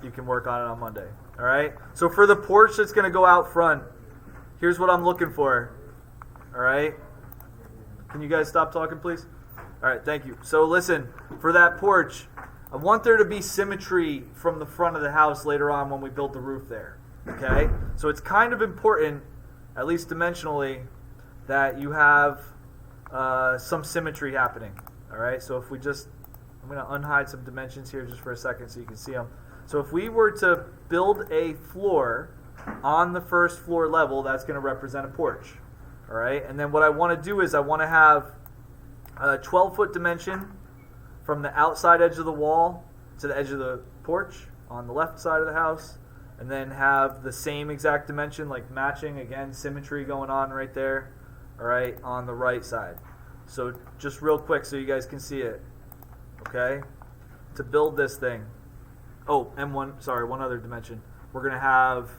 you can work on it on Monday. All right? So for the porch that's going to go out front, here's what I'm looking for. All right? Can you guys stop talking, please? All right, thank you. So listen, for that porch, I want there to be symmetry from the front of the house later on when we build the roof there. Okay? So it's kind of important, at least dimensionally, that you have some symmetry happening. All right? So if we just, I'm going to unhide some dimensions here just for a second so you can see them. So if we were to build a floor on the first floor level, that's going to represent a porch. All right? And then what I want to do is I want to have a 12-foot dimension from the outside edge of the wall to the edge of the porch on the left side of the house, and then have the same exact dimension, like matching, again, symmetry going on right there, all right, on the right side. So just real quick so you guys can see it, okay? To build this thing, and one other dimension. We're gonna have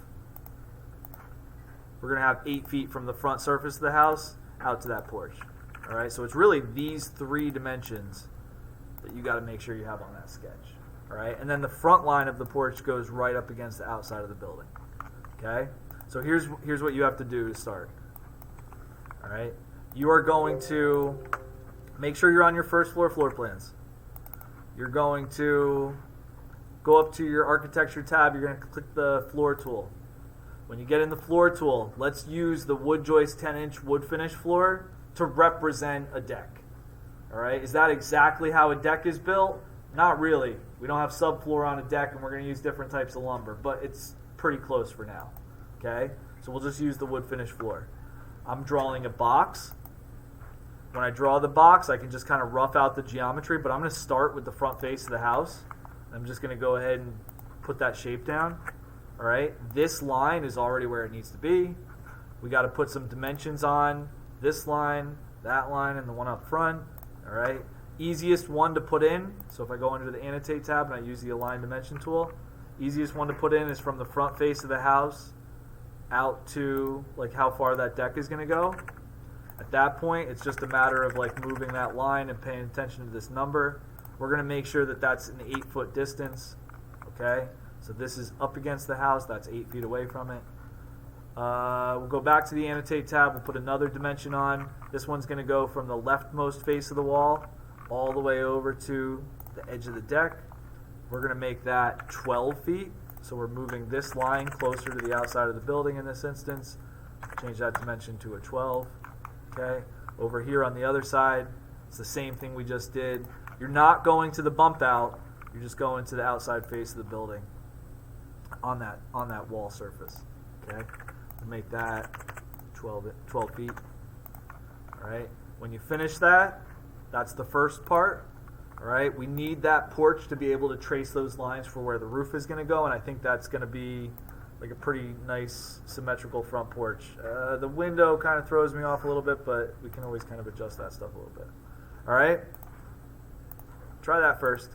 8 feet from the front surface of the house out to that porch. All right, so it's really these 3 dimensions that you got to make sure you have on that sketch. All right, and then the front line of the porch goes right up against the outside of the building. Okay, so here's what you have to do to start. All right, you are going to make sure you're on your first floor floor plans. You're going to go up to your architecture tab. You're going to click the floor tool. When you get in the floor tool, let's use the wood joist 10-inch wood finish floor to represent a deck. All right, is that exactly how a deck is built? Not really. We don't have subfloor on a deck, and we're going to use different types of lumber, but it's pretty close for now. Okay, so we'll just use the wood finish floor. I'm drawing a box. When I draw the box, I can just kind of rough out the geometry, but I'm going to start with the front face of the house. I'm just going to go ahead and put that shape down. All right, this line is already where it needs to be. We got to put some dimensions on this line, that line, and the one up front. All right, easiest one to put in. So if I go into the annotate tab and I use the align dimension tool, easiest one to put in is from the front face of the house out to like how far that deck is going to go. At that point, it's just a matter of like moving that line and paying attention to this number. We're going to make sure that that's an 8-foot distance. Okay, so this is up against the house. That's 8 feet away from it. We'll go back to the annotate tab. We'll put another dimension on. This one's going to go from the leftmost face of the wall all the way over to the edge of the deck. We're going to make that 12 feet. So we're moving this line closer to the outside of the building in this instance. Change that dimension to a 12. Okay. Over here on the other side, it's the same thing we just did. You're not going to the bump out. You're just going to the outside face of the building on that wall surface. Okay. We'll make that 12 feet. All right. When you finish that, that's the first part. All right. We need that porch to be able to trace those lines for where the roof is going to go, and I think that's going to be like a pretty nice symmetrical front porch. The window kind of throws me off a little bit, but we can always kind of adjust that stuff a little bit. All right. Try that first.